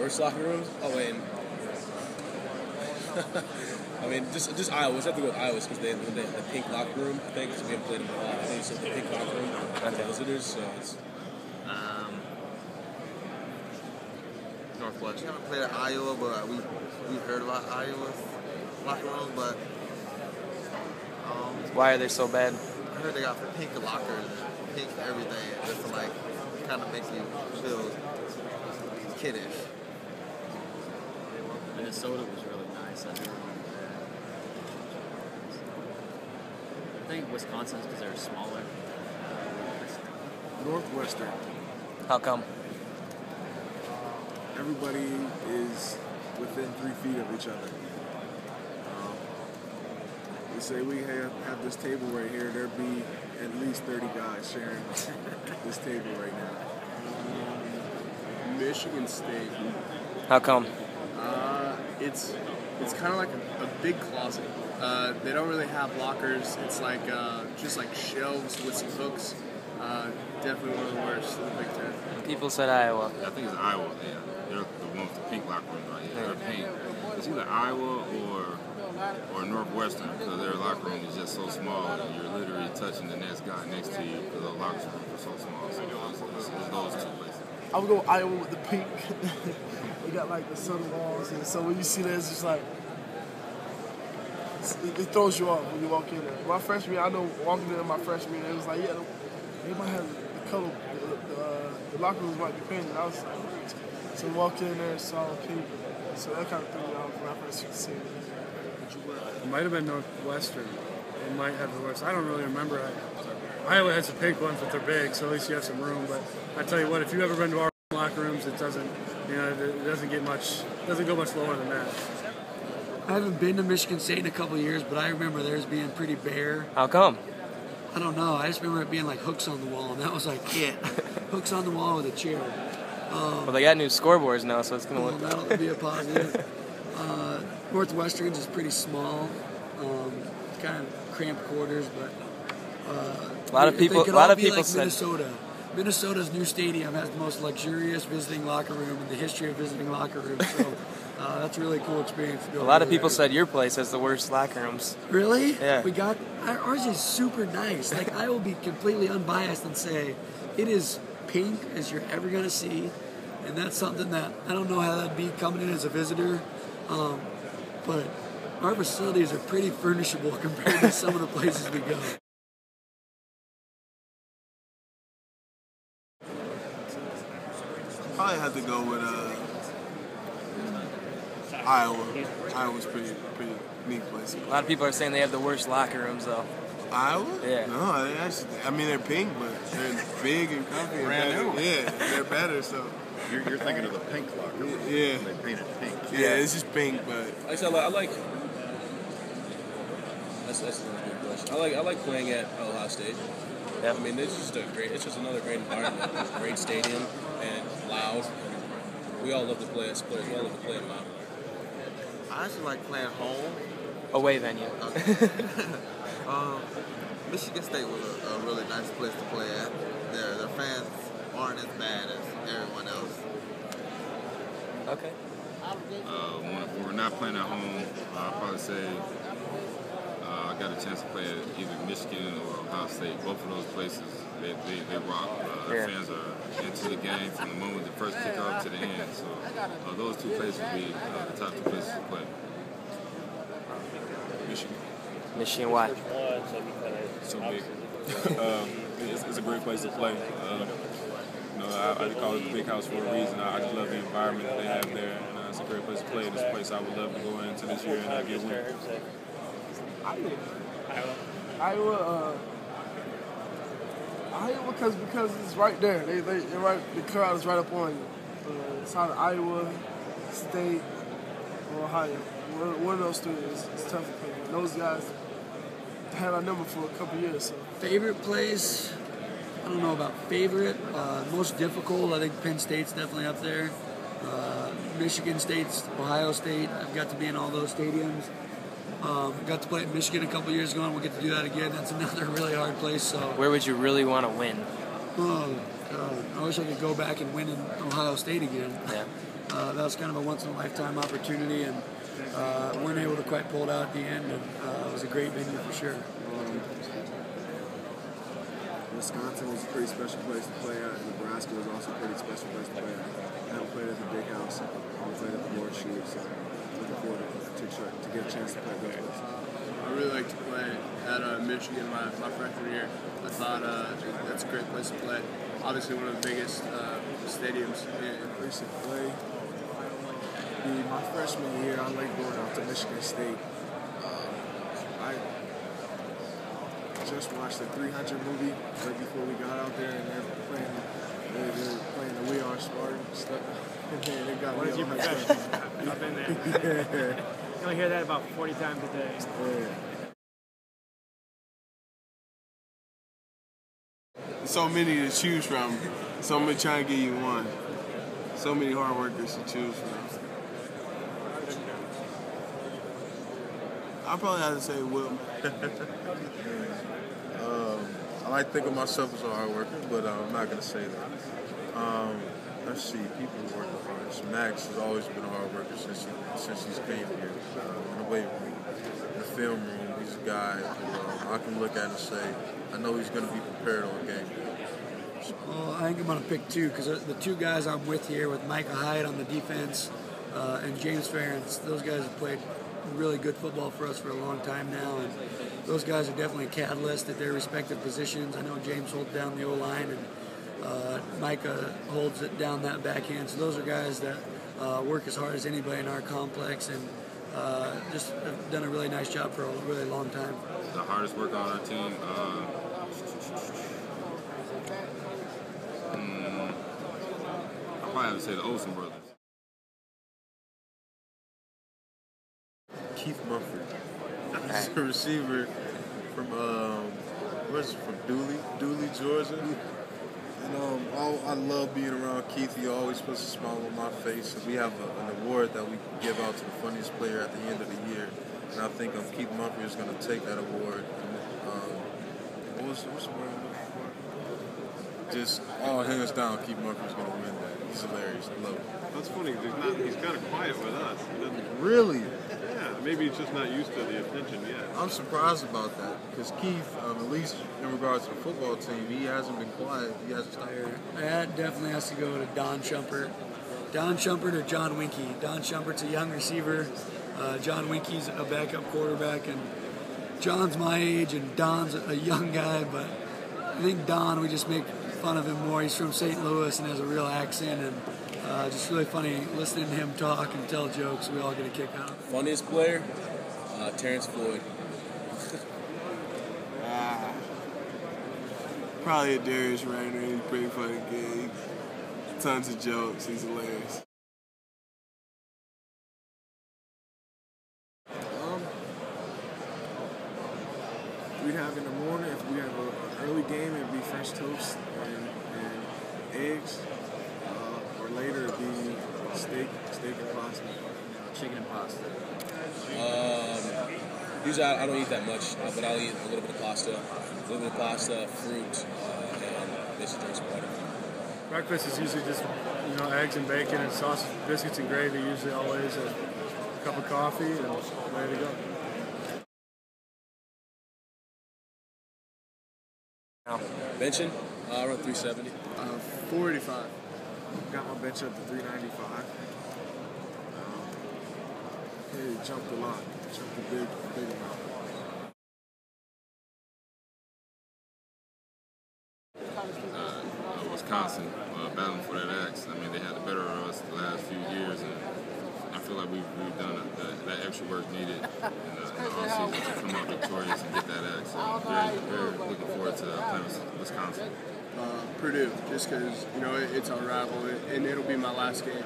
Worst locker rooms? Oh, wait. I mean, just Iowa. We just have to go with Iowa because they have the pink locker room, I think. So we haven't played them in a while. I think it's the pink locker room for visitors. So it's Northwest. We haven't played at Iowa, but we've heard about Iowa's locker rooms, but why are they so bad? I heard they got pink lockers, pink everything, just to like kind of make you feel kiddish. Minnesota was really nice. I think Wisconsin's because they're smaller. Northwestern. How come? Everybody is within 3 feet of each other. We say we have this table right here, there'd be at least 30 guys sharing this table right now. Michigan State. How come? It's kind of like a big closet. They don't really have lockers. It's like just like shelves with some hooks. Definitely one of the worst in the Big Ten. People said Iowa. I think it's Iowa. Yeah, they're the one with the pink locker room right here. They're pink. It's either Iowa or Northwestern because their locker room is just so small and you're literally touching the next guy next to you because the locker rooms are so small. So it's those two places. I would go Iowa with the pink. They got like the sun walls, and so when you see that, it's just like it throws you off when you walk in there. My freshman year, I know walking in my freshman year, it was like, yeah, they might have the color, the locker rooms might be painted. I was like, so walk in there, saw pink, so that kind of threw me off when I first seen it. It might have been Northwestern. They might have the worst. I don't really remember. Iowa has the pink ones, but they're big, so at least you have some room. But I tell you what, if you've ever been to our locker rooms, it doesn't get much, doesn't go much lower than that. I haven't been to Michigan State in a couple of years, but I remember theirs being pretty bare. How come? I don't know. I just remember it being like hooks on the wall, and that was like it. Hooks on the wall with a chair. Well, they got new scoreboards now, so it's going to look... That'll be a positive. Northwestern's is pretty small. Kind of cramped quarters, but... a lot of people like said... Minnesota. Minnesota's new stadium has the most luxurious visiting locker room in the history of visiting locker rooms, so that's a really cool experience to go. A lot of people said your place has the worst locker rooms. Really? Yeah. Ours is super nice. Like, I will be completely unbiased and say it is pink as you're ever going to see, and that's something that I don't know how that'd be coming in as a visitor, but our facilities are pretty furnishable compared to some of the places we go. Probably have to go with Iowa. Iowa's pretty neat place. A lot of people are saying they have the worst locker rooms, though. Iowa? Yeah. No, they actually. I mean, they're pink, but they're big and comfy. Brand and new. Yeah, they're better. So. You're thinking of the pink locker room. Yeah. They painted pink. Yeah, it's just pink, but. Like I like. That's another good question. I like playing at Ohio State. Yeah. I mean, it's just another great environment. It's a great stadium and loud. We all love to play as players. We all love to play loud. I actually like playing home. Away venue. Okay. Michigan State was a really nice place to play at. Their fans aren't as bad as everyone else. Okay. When we're not playing at home, I'll probably say I got a chance to play at either Michigan or Ohio State. Both of those places, they rock. Their fans are into the game from the moment the first kickoff to the end. So those two places would be the top two places to play. Michigan, why? So big. It's a great place to play. I call it the big house for a reason. I just love the environment that they have there. It's a great place to play. It's a place I would love to go into this year and get win. Iowa, because it's right there. They're right. The crowd is right up on you. It's either Iowa, State, or Ohio. One of those three is tough to play. Those guys had our number for a couple years. So. Favorite place? I don't know about favorite. Most difficult, I think Penn State's definitely up there. Michigan State's, Ohio State. I've got to be in all those stadiums. Got to play at Michigan a couple years ago, and we'll get to do that again. That's another really hard place. So. Where would you really want to win? Oh, God. I wish I could go back and win in Ohio State again. Yeah. that was kind of a once-in-a-lifetime opportunity, and weren't able to quite pull it out at the end, and it was a great venue for sure. Wisconsin was a pretty special place to play at. Nebraska was also a pretty special place to play at. I haven't played at the Big House. I played at the Lord Shoot, so looking forward to get a chance to play those places. I really like to play at Michigan my freshman year. I thought that's a great place to play. Obviously one of the biggest stadiums. Place to play. My freshman year, I liked going out to Michigan State. I just watched the 300 movie right before we got out there, and they're playing the We Are Spartan stuff. And they got what is your profession? I've been there. You only hear that about 40 times a day. Yeah. So many to choose from. So I'm gonna try and give you one. So many hard workers to choose from. I'll probably have to say Will. I like to think of myself as a hard worker, but I'm not going to say that. Let's see, people who work the hardest. Max has always been a hard worker since he's came here. In the weight room, in the film room, he's a guy who I can look at and say, I know he's going to be prepared on game day. Well, I think I'm going to pick two, because the two guys I'm with here, with Micah Hyde on the defense and James Ferentz, those guys have played really good football for us for a long time now, and those guys are definitely a catalyst at their respective positions. I know James holds down the O-line, and Micah holds it down that back end. So those are guys that work as hard as anybody in our complex, and just have done a really nice job for a really long time. The hardest worker on our team, I probably have to say the Olsen brothers. Keith Mumford. He's a receiver from Dooley, Georgia. And I love being around Keith. He always puts a smile on my face. And we have an award that we give out to the funniest player at the end of the year. And I think Keith Mumford is going to take that award. What's the word I'm looking for? Just all hands down, Keith Mumford is going to win that. He's hilarious. I love it. That's funny. He's kind of quiet with us. He doesn't. Really? Yeah, maybe he's just not used to the attention yet. I'm surprised about that because Keith, at least in regards to the football team, he hasn't been quiet. He hasn't stopped. That definitely has to go to Don Shumpert. Don Shumpert or John Winkie. Don Shumpert's a young receiver. John Winkie's a backup quarterback, and John's my age, and Don's a young guy. But I think Don, we just make fun of him more. He's from St. Louis and has a real accent, and just really funny listening to him talk and tell jokes. We all get a kick out of it. Funniest player, Terrence Floyd. Probably a Darius Rainer. He's pretty funny kid. Tons of jokes. He's hilarious. We'd have in the morning, if we have an early game, it'd be French toast and eggs. Or later, it'd be steak and pasta. Chicken and pasta. Usually I don't eat that much, but I'll eat a little bit of pasta, fruit, and basically drink some water. Breakfast is usually just, eggs and bacon and sausage, biscuits and gravy, usually always a cup of coffee, and ready to go. Benching, around 370. 485. Got my bench up to 395. It jumped a lot. Jumped a big amount. Wisconsin, battling for that axe. I mean, they had the better of us the last few years, and I feel like we've done that extra work needed in the offseason to come out victorious and get that axe. So I'm very looking forward to playing Wisconsin. Purdue, just because, it's our rival, and it'll be my last game.